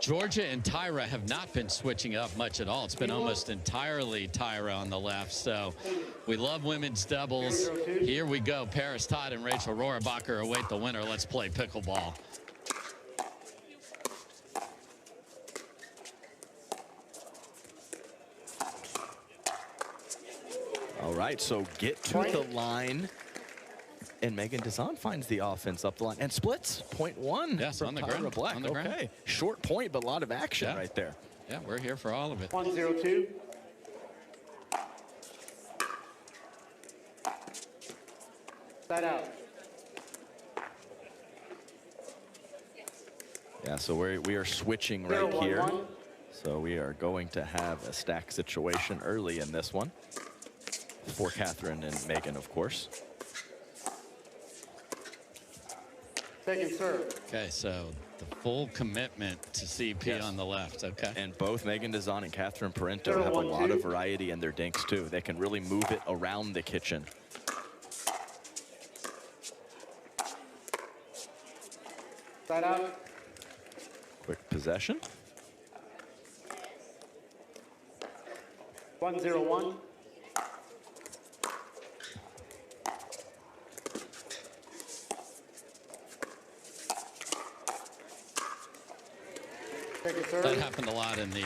Jorja and Tyra have not been switching up much at all. It's been almost entirely Tyra on the left. So we love women's doubles. Here we go. Paris Todd and Rachel Rohrabacher await the winner. Let's play pickleball. All right, so get to the line. And Meghan Dizon finds the offense up the line and splits. Point one. Yes, on the Tyra ground. Black. On the ground. Okay, short point, but a lot of action right there. Yeah, we're here for all of it. 1-0-2. Side out. Yeah, so we are switching right here. So we are going to have a stack situation early in this one for Catherine and Meghan, of course. Second serve. Okay, so the full commitment to CP on the left. Okay. And both Meghan Dizon and Catherine Parenteau have a lot of variety in their dinks too. They can really move it around the kitchen. Side out. Quick possession. 1-0-1. That happened a lot in the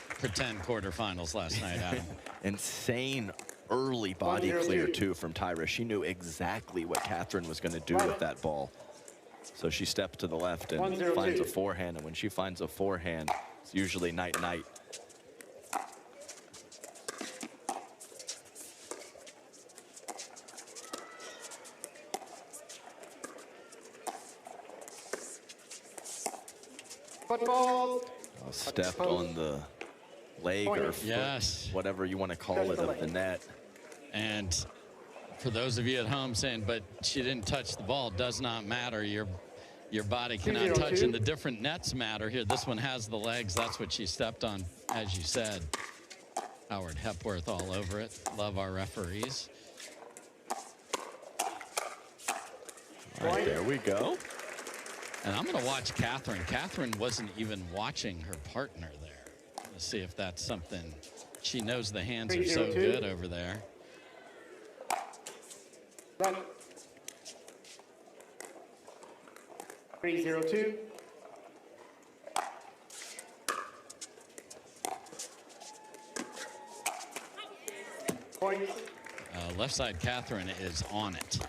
pretend quarterfinals last night, Adam. Insane early body clear, too, from Tyra. She knew exactly what Catherine was going to do with that ball. So she stepped to the left and finds a forehand. And when she finds a forehand, it's usually night-night. Football. Stepped on the leg or foot, whatever you want to call it, of the net. And for those of you at home saying, but she didn't touch the ball, does not matter. Your body cannot touch, and the different nets matter here. This one has the legs. That's what she stepped on, as you said. Howard Hepworth all over it. Love our referees. All right, there we go. And I'm going to watch Catherine. Catherine wasn't even watching her partner there. Let's see if that's something. She knows the hands are so good over there. Run. 3-0-2. Point. Left side Catherine is on it.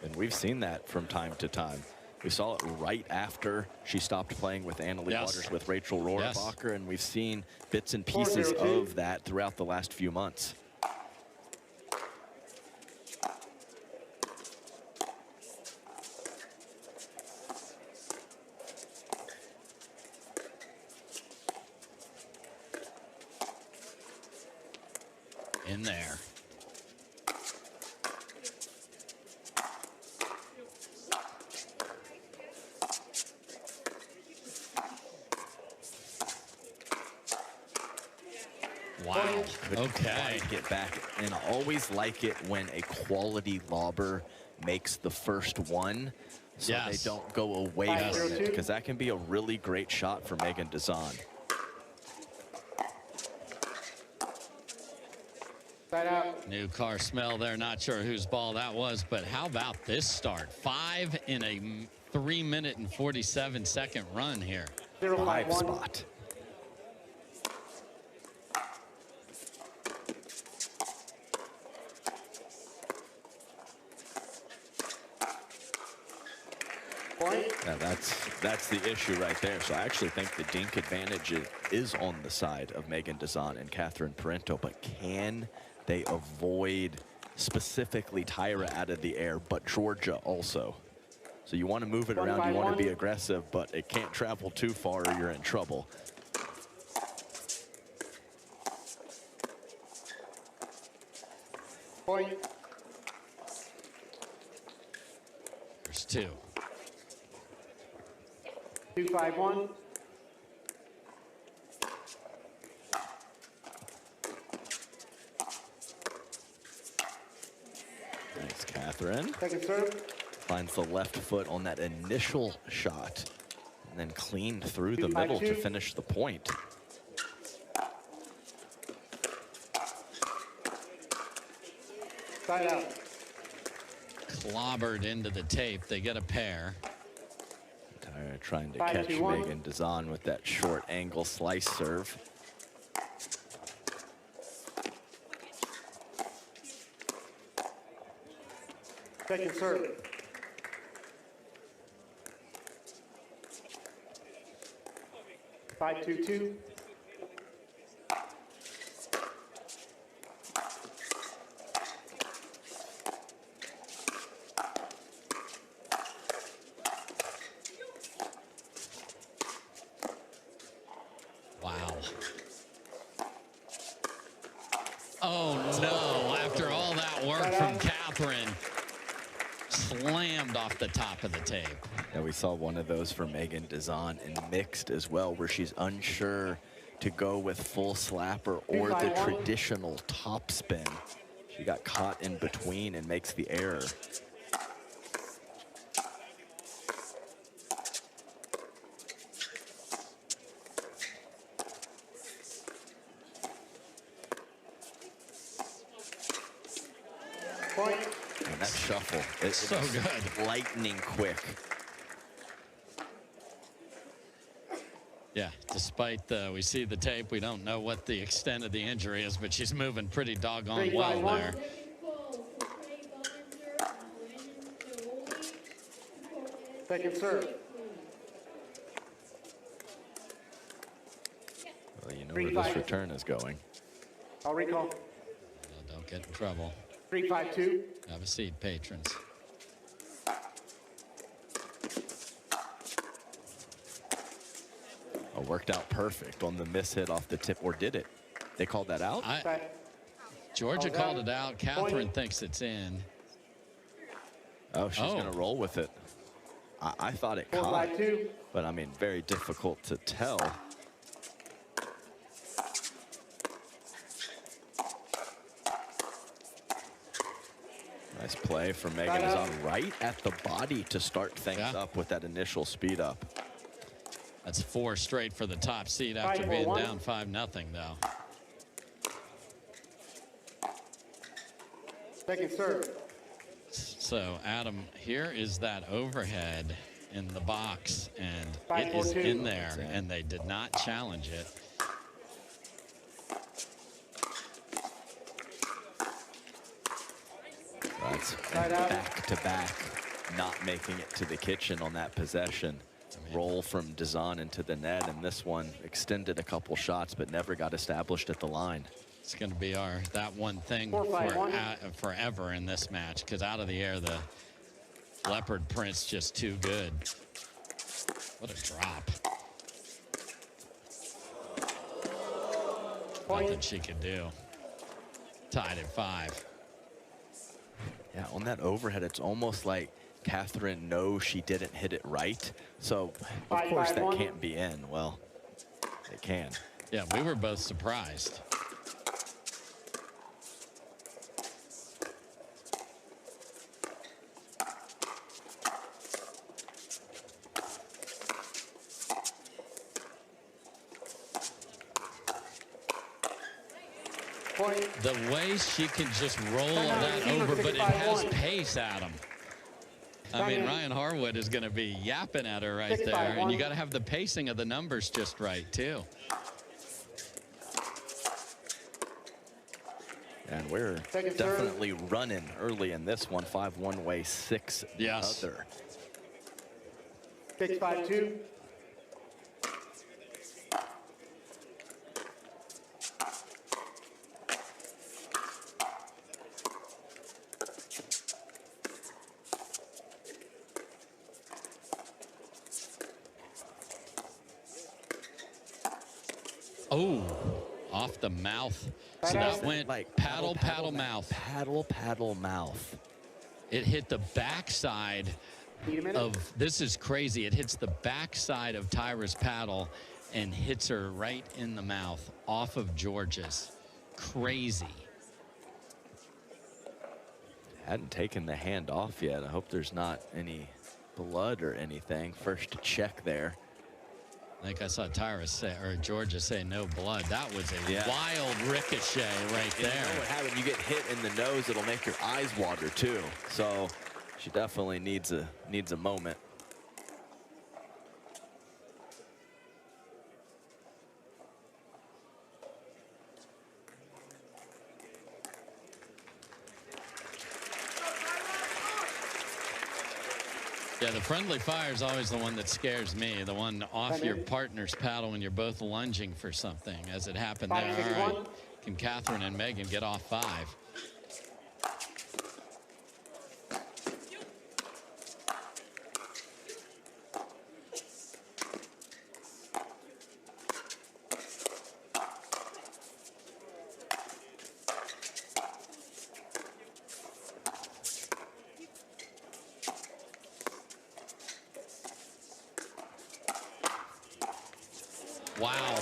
And we've seen that from time to time. We saw it right after she stopped playing with Annalie Waters with Rachel Rohrabacher, and we've seen bits and pieces of that throughout the last few months. In there. Wow. Okay. Get back. And I always like it when a quality lobber makes the first one, so they don't go away from it, because that can be a really great shot for Meghan Dizon. New car smell there. Not sure whose ball that was, but how about this start? 5 in a 3-minute and 47-second run here. 5 spot. Yeah, that's the issue right there. So I actually think the dink advantage is on the side of Meghan Dizon and Catherine Parenteau, but can they avoid specifically Tyra out of the air, but Jorja also? So you want to move it around, you want to be aggressive, but it can't travel too far or you're in trouble. Point. There's 2. 2-5-1. Nice, Catherine. Second serve. Finds the left foot on that initial shot. and then cleaned through the middle to finish the point. Side out. Clobbered into the tape. They get a pair. Tyra trying to catch Meghan Dizon with that short angle slice serve. Second serve. Five, 2-2. Wow. Oh no, after all that work from Catherine, slammed off the top of the tape. Yeah, we saw one of those for Meghan Dizon in mixed as well, where she's unsure to go with full slapper or the traditional top spin. She got caught in between and makes the error. Point. And that shuffle, it's So good. Lightning quick. Yeah, despite we see the tape, we don't know what the extent of the injury is, but she's moving pretty doggone well there. Second serve. Well, you know where this return is going. I'll recall. Don't get in trouble. 3-5-2. Have a seat, patrons. Oh, worked out perfect on the miss hit off the tip, or did it? They called that out? Georgia called it out. Catherine thinks it's in. Oh, she's going to roll with it. I thought it caught, but I mean, very difficult to tell. Nice play from Meghan Dizon right at the body to start things up with that initial speed up. That's 4 straight for the top seed after being down 5-0 though. Second serve. So Adam, here is that overhead in the box, and it is in there, and they did not challenge it. That's back to back, not making it to the kitchen on that possession. Roll from Dizon into the net, and this one extended a couple shots but never got established at the line. It's going to be that one thing forever in this match, because out of the air the leopard print's just too good. What a drop. Nothing she could do. Tied at 5. Yeah, on that overhead, it's almost like Catherine knows she didn't hit it right. So, of course, that can't be in. Well, it can. Yeah, we were both surprised. The way she can just roll that over, but it has pace, Adam. I mean, Ryan Harwood is going to be yapping at her right there, and you got to have the pacing of the numbers just right, too. And we're definitely running early in this one. 5 one way, 6 the other. 6-5-2. Oh, off the mouth. So that went like paddle, mouth. Paddle, mouth. It hit the backside of, this is crazy. It hits the backside of Tyra's paddle and hits her right in the mouth off of Jorja's. Crazy. Hadn't taken the hand off yet. I hope there's not any blood or anything. First check there. I think I saw Tyra say, or Jorja say, no blood. That was a wild ricochet right there. You know what happened? You get hit in the nose, it'll make your eyes water too. So she definitely needs a moment. Yeah, the friendly fire is always the one that scares me. The one off your partner's paddle when you're both lunging for something, as it happened there. All right, can Catherine and Meghan get off 5? Wow.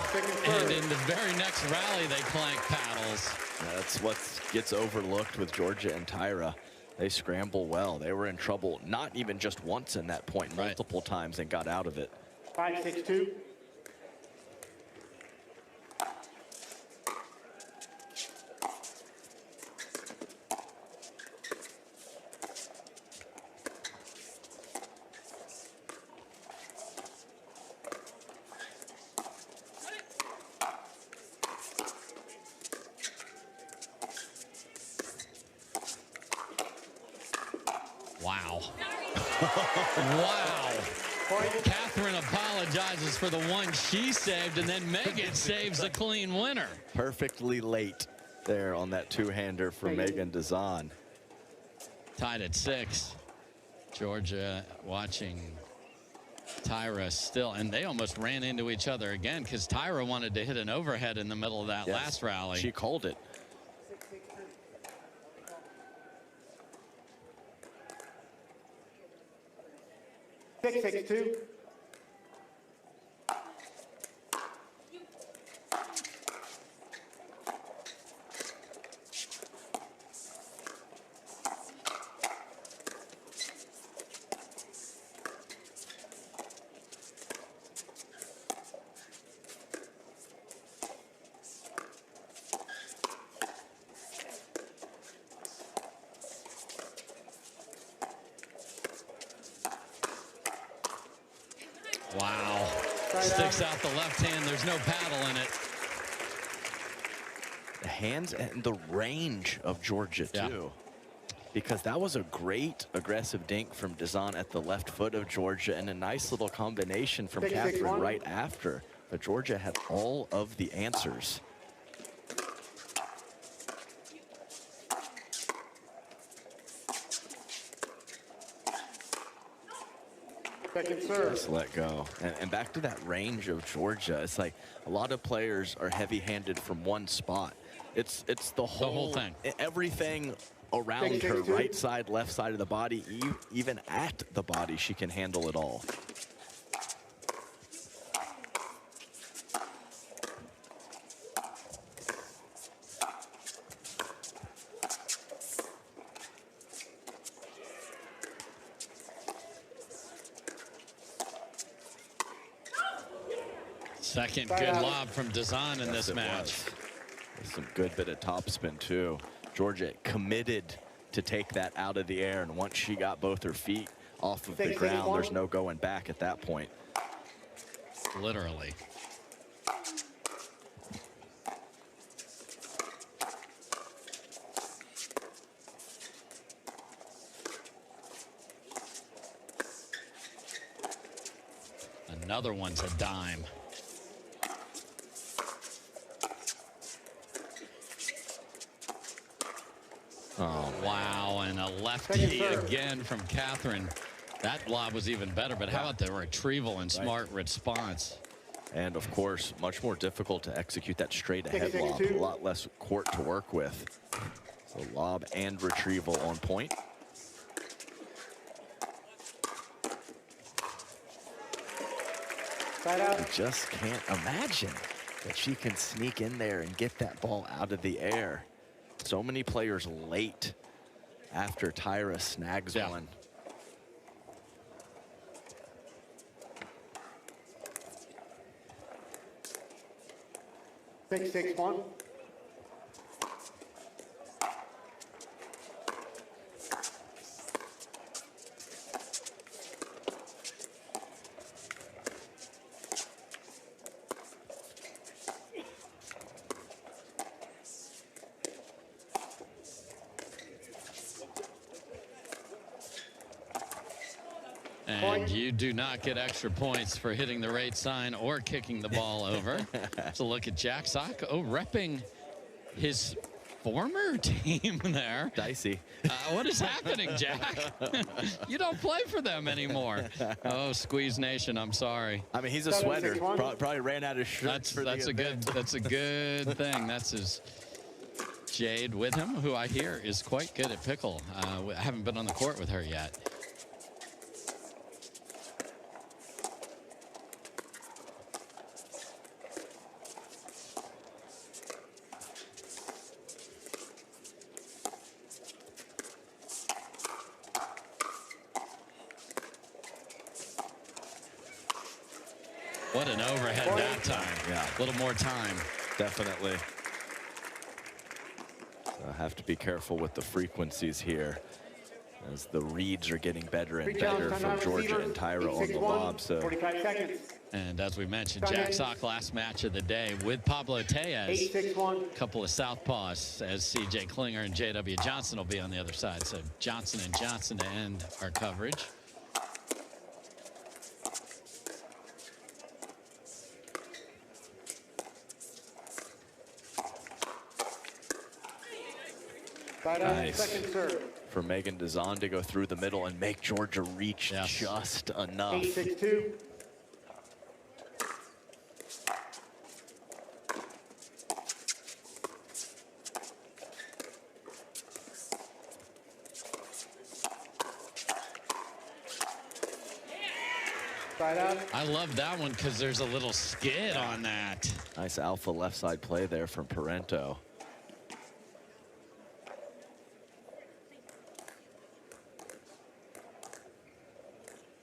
And in the very next rally, they clank paddles. That's what gets overlooked with Jorja and Tyra. They scramble well. They were in trouble not even just once in that point, multiple times, and got out of it. 5-6-2. Wow. Wow. Catherine apologizes for the one she saved, and then Meghan saves a clean winner. Perfectly late there on that two-hander for Meghan Dizon. Tied at 6. Jorja watching Tyra still, and they almost ran into each other again because Tyra wanted to hit an overhead in the middle of that last rally. She called it. 6-6-2. Wow. Sticks out the left hand. There's no paddle in it. The hands and the range of Jorja, too. Because that was a great aggressive dink from Dizon at the left foot of Jorja, and a nice little combination from Catherine right after. But Jorja had all of the answers. Second serve. Just let go. And back to that range of Jorja. It's like a lot of players are heavy-handed from one spot. It's the whole thing. Everything around her, right side, left side of the body, even at the body, she can handle it all. Second good lob from Dizon in this match. Some good bit of topspin too. Jorja committed to take that out of the air, and once she got both her feet off of the ground, there's no going back at that point. Literally. Another one's a dime. Oh, wow, and a lefty again from Catherine. That lob was even better, but how about the retrieval and smart response? And, of course, much more difficult to execute that straight-ahead lob. A lot less court to work with. So lob and retrieval on point. I just can't imagine that she can sneak in there and get that ball out of the air. So many players late after Tyra snags one. 6-6-1. And you do not get extra points for hitting the right sign or kicking the ball over. So look at Jack Sock, repping his former team there. Dicey. What is happening, Jack? You don't play for them anymore. Oh, Squeeze Nation, I'm sorry. I mean, he's a sweater. Probably ran out of shirts. That's a good thing. That's his Jade with him, who I hear is quite good at pickle. I haven't been on the court with her yet. What an overhead that time. Yeah. A little more time. Definitely. So I have to be careful with the frequencies here as the reads are getting better and better from Jorja and Tyra on the lob. So 45 seconds. And as we mentioned, Jack Sock last match of the day with Pablo Tejas. 8-6-1. A couple of southpaws as CJ Klinger and J.W. Johnson will be on the other side. So Johnson and Johnson to end our coverage. Nice. Second serve. For Meghan Dizon to go through the middle and make Jorja reach just enough. 8-6-2. Side out. I love that one because there's a little skid on that. Nice alpha left side play there from Parenteau.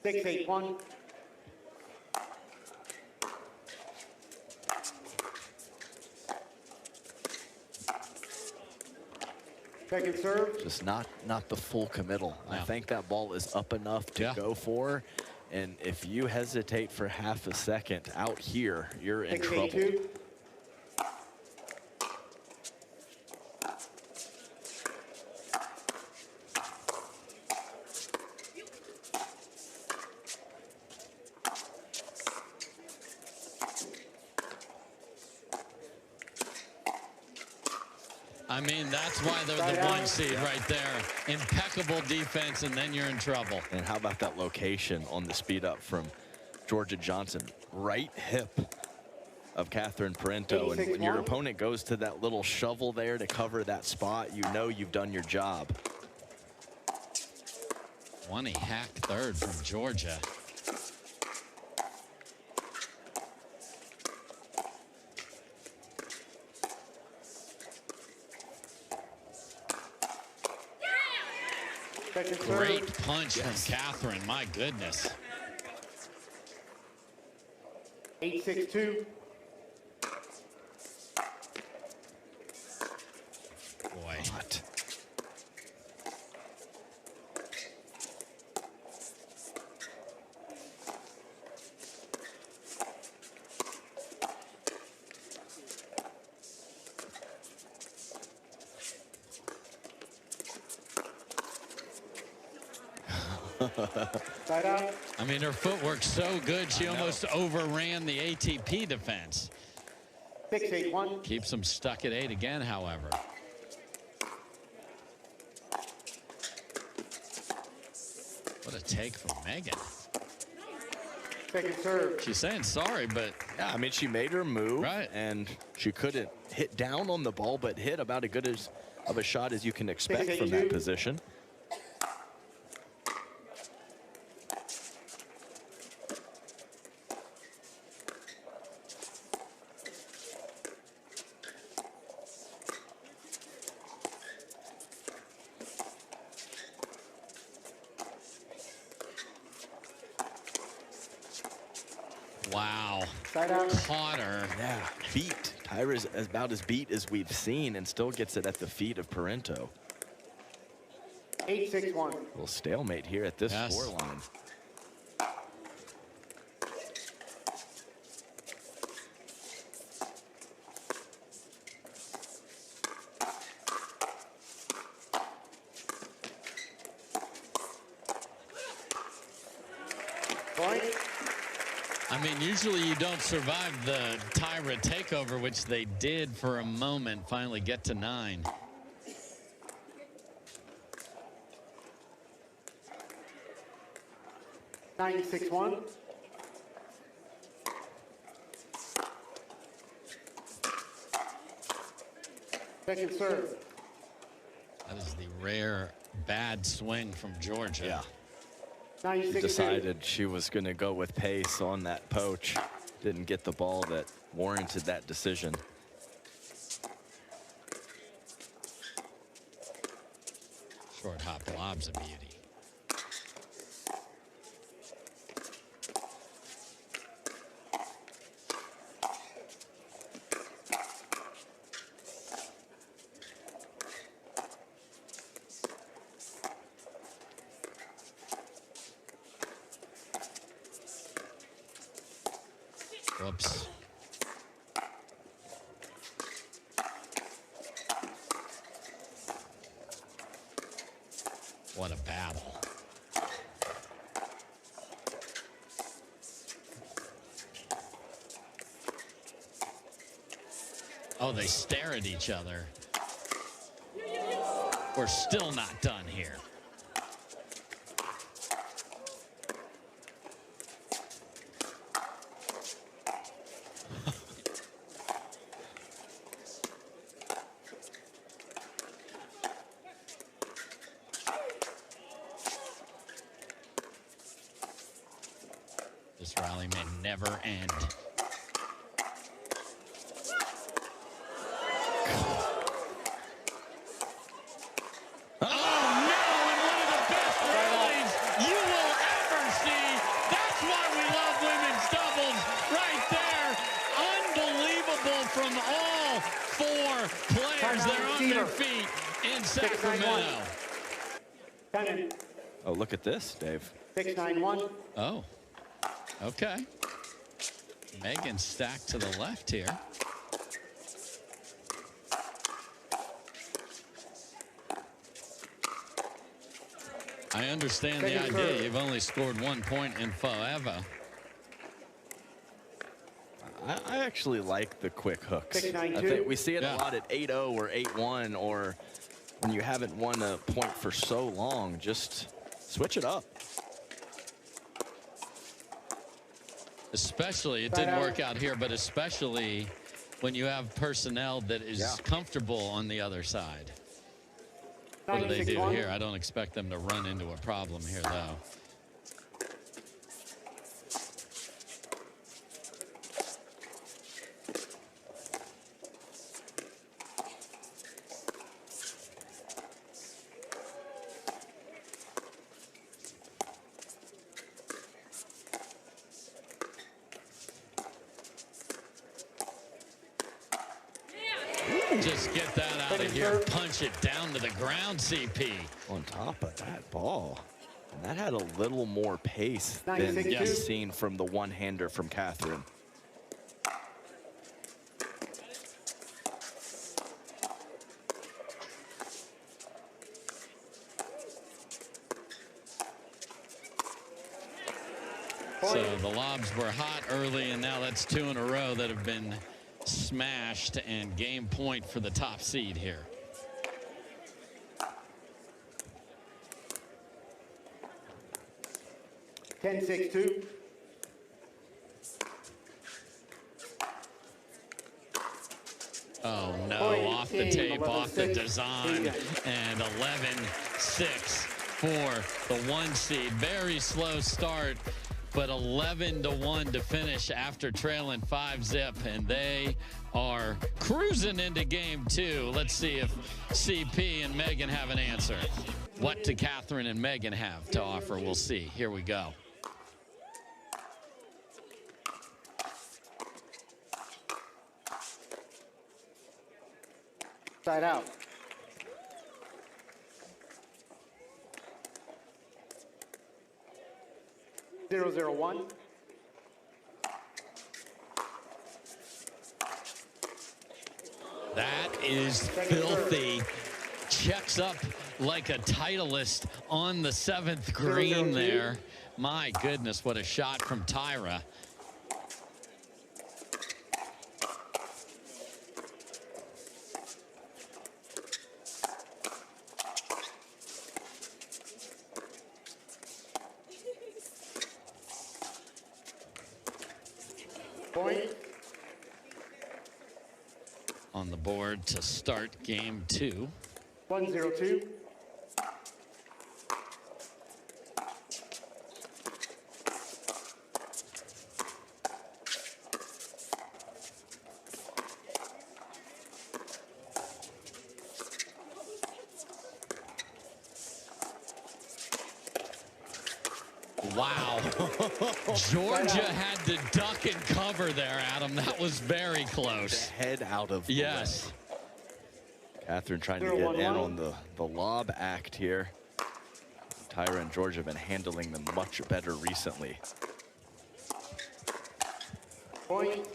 6-8-1. Second serve. Just not the full committal. No. I think that ball is up enough to go for. And if you hesitate for half a second out here, you're in trouble. 6-8-2. I mean, that's why they're the one seed right there. Impeccable defense, and then you're in trouble. And how about that location on the speed up from Jorja Johnson? Right hip of Catherine Parenteau. And when your opponent goes to that little shovel there to cover that spot, you know you've done your job. 20 hack third from Jorja. Great punch from Catherine, my goodness. 8-6-2. Boy. What? I mean, her footwork's so good, she almost overran the ATP defense. 6-8-1. Keeps them stuck at 8 again, however. What a take from Meghan. Second serve. She's saying sorry, but yeah, I mean, she made her move, right, and she couldn't hit down on the ball, but hit about as good of a shot as you can expect from that position. Wow. Side out. Caught her. Yeah, beat Tyra's about as beat as we've seen and still gets it at the feet of Parenteau. 8-6-1. A little stalemate here at this scoreline. Point. I mean, usually you don't survive the Tyra takeover, which they did for a moment, finally get to 9. 9-6-1. Second serve. That is the rare bad swing from Jorja. Yeah. 9-6-2. Decided she was going to go with pace on that poach. Didn't get the ball that warranted that decision. Short hop lob's a beauty. Whoops. What a battle. Oh, they stare at each other. We're still not done here. This rally may never end. Oh, no, and one of the best rallies you will ever see. That's why we love women's doubles right there. Unbelievable from all 4 players. They're on their feet in Sacramento. 10. Oh, look at this, Dave. 6-9-1. Oh, okay. Meghan stacked to the left here. I understand the idea. You've only scored 1 point in forever. I actually like the quick hooks. 6-9-2. I think we see it a lot at 8-0 or 8-1, or when you haven't won a point for so long, just switch it up. Especially, it didn't work out here, but especially when you have personnel that is comfortable on the other side. What do they do here? I don't expect them to run into a problem here, though. Just get that out of here. Punch it down to the ground, CP. On top of that ball. And that had a little more pace than 9-6-2. you've seen from the one-hander from Catherine. So the lobs were hot early, and now that's 2 in a row that have been smashed, and game point for the top seed here. Ten 6-2. Oh no, off the tape, off the Dizon, and 11-6 for the 1 seed. Very slow start, but 11-1 to finish after trailing 5-zip, and they are cruising into game 2. Let's see if CP and Meghan have an answer. What do Catherine and Meghan have to offer? We'll see. Here we go. Side out. Zero, zero, one. That is filthy. Checks up like a Titleist on the 7th green there. My goodness, what a shot from Tyra. Point. On the board to start game 2. 1-0-2. Wow. Jorja had to duck and cover there, Adam. That was very close. Head out of the Yes. way. Catherine trying to get in on the lob act here. Tyra and Jorja have been handling them much better recently. Point.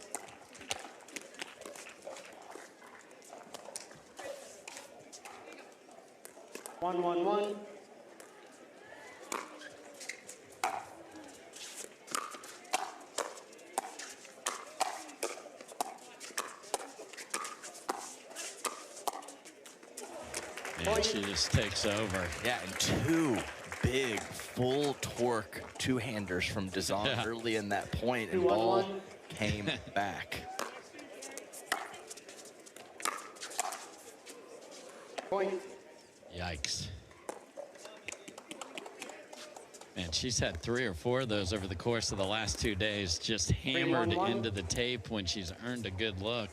One, one, one. And she just takes over. Yeah, and two big full torque two-handers from Dizon early in that point, and ball came back. Point. Yikes. Man, she's had 3 or 4 of those over the course of the last 2 days, just hammered into the tape when she's earned a good look.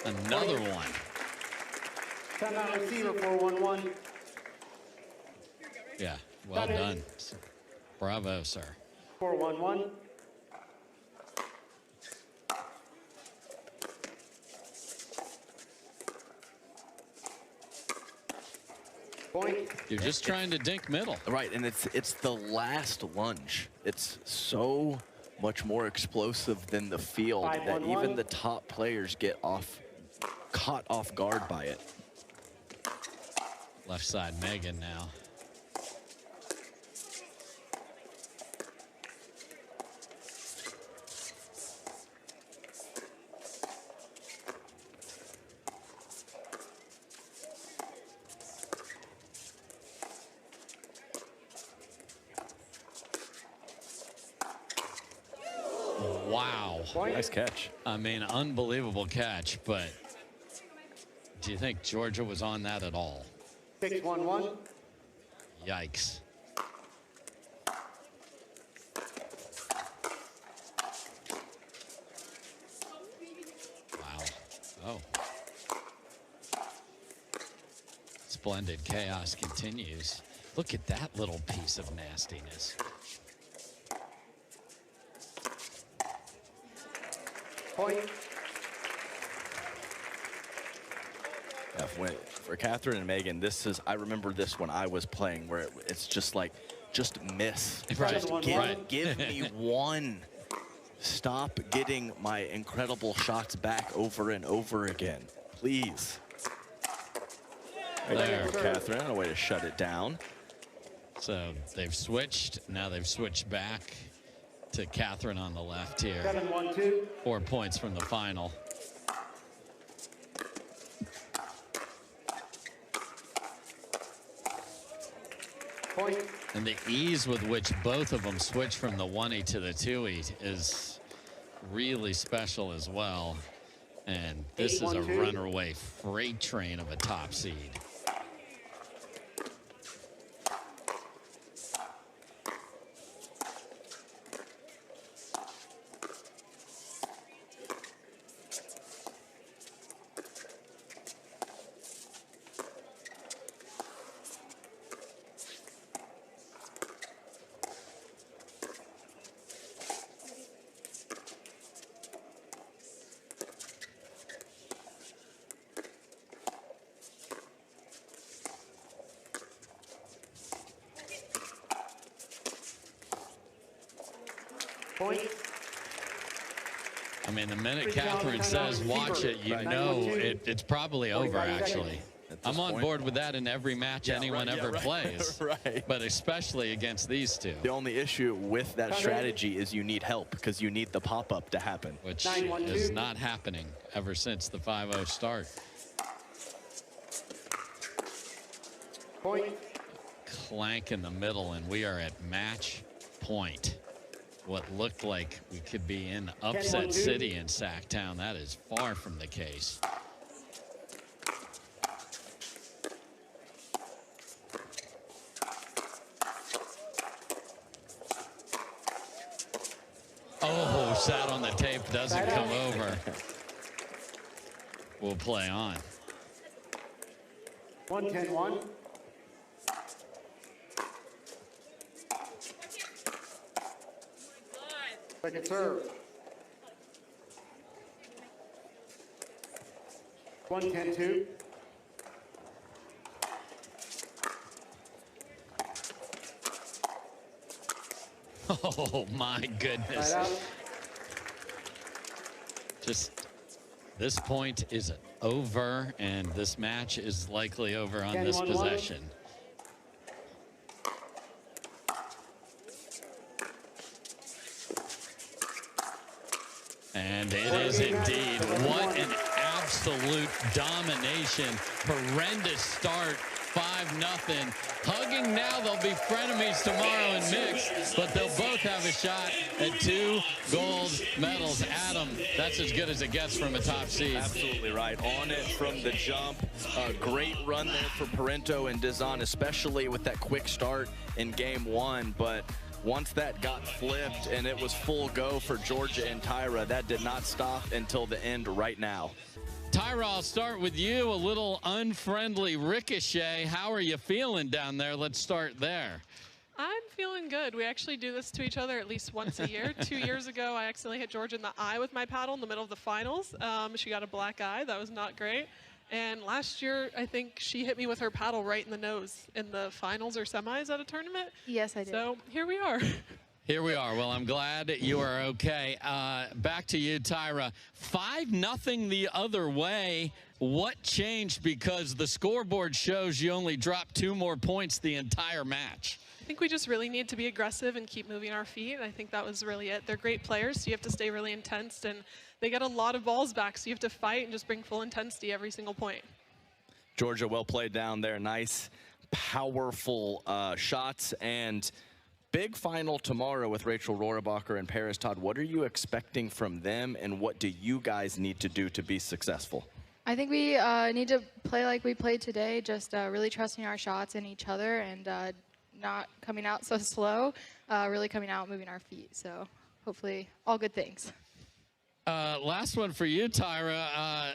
Another one. Timeout receiver, 4-1-1. Yeah, well done. Bravo, sir. 4-1-1. Point. You're just trying to dink middle. Right, and it's the last lunge. It's so much more explosive than the field that even the top players get caught off guard by it. Left side, Meghan now. Wow. Nice catch. I mean, unbelievable catch, but do you think Jorja was on that at all? 6-1-1. Yikes. Wow. Oh. Splendid chaos continues. Look at that little piece of nastiness. Point. Yeah, for Catherine and Meghan, this is, I remember this when I was playing, where it's just like, just miss. Right. Just give me one. Stop getting my incredible shots back over and over again, please. Right there, Catherine, a way to shut it down. So they've switched. Now they've switched back to Catherine on the left here. 7-1-2. 4 points from the final. Point. And the ease with which both of them switch from the 1-E to the 2-E is really special as well. And this is a runaway freight train of a top seed. Point. I mean, the minute Catherine says watch it, you know it's probably over, actually. I'm on board with that in every match anyone ever plays, right. but especially against these two. The only issue with that strategy is you need help because you need the pop-up to happen. Which is not happening ever since the 5-0 start. Point. Clank in the middle, and we are at match point. What looked like we could be in upset city in Sacktown, that is far from the case. Oh, sat on the tape, doesn't come over. We'll play on. 1-10-1. Second serve. 1-10-2. Oh my goodness. Right out. Just this point is over, and this match is likely over on this 10-1-1. possession. And it is indeed. What an absolute domination. Horrendous start. 5-0. Hugging now, they'll be frenemies tomorrow in mixed, but they'll both have a shot at 2 gold medals. Adam, that's as good as it gets from a top seed. Absolutely right. On it from the jump. A great run there for Parenteau and Dizon, especially with that quick start in game 1. But once that got flipped and it was full go for Jorja and Tyra, that did not stop until the end right now. Tyra, I'll start with you. A little unfriendly ricochet. How are you feeling down there? Let's start there. I'm feeling good. We actually do this to each other at least once a year. 2 years ago, I accidentally hit Jorja in the eye with my paddle in the middle of the finals. She got a black eye. That was not great. And last year, I think she hit me with her paddle right in the nose in the finals or semis at a tournament. Yes, I did. So here we are. Here we are. Well, I'm glad you are okay. Back to you, Tyra. 5-0 the other way. What changed? Because the scoreboard shows you only dropped 2 more points the entire match. I think we just really need to be aggressive and keep moving our feet. I think that was really it. They're great players, so you have to stay really intense, and they get a lot of balls back, so you have to fight and just bring full intensity every single point. Jorja, well played down there. Nice, powerful shots, and big final tomorrow with Rachel Rohrabacher and Paris Todd. What are you expecting from them, and what do you guys need to do to be successful? I think we need to play like we played today, just really trusting our shots and each other, and not coming out so slow, really coming out, moving our feet. So hopefully all good things. Last one for you, Tyra.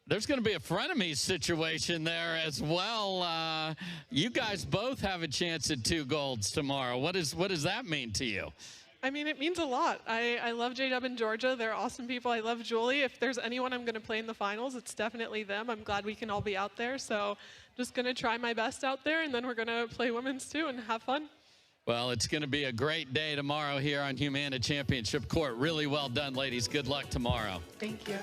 There's going to be a frenemies situation there as well. You guys both have a chance at 2 golds tomorrow. What does that mean to you? I mean, it means a lot. I love J-Dub and Jorja. They're awesome people. I love Julie. If there's anyone I'm going to play in the finals, it's definitely them. I'm glad we can all be out there. So just going to try my best out there, and then we're going to play women's too and have fun. Well, it's going to be a great day tomorrow here on Humana Championship Court. Really well done, ladies. Good luck tomorrow. Thank you.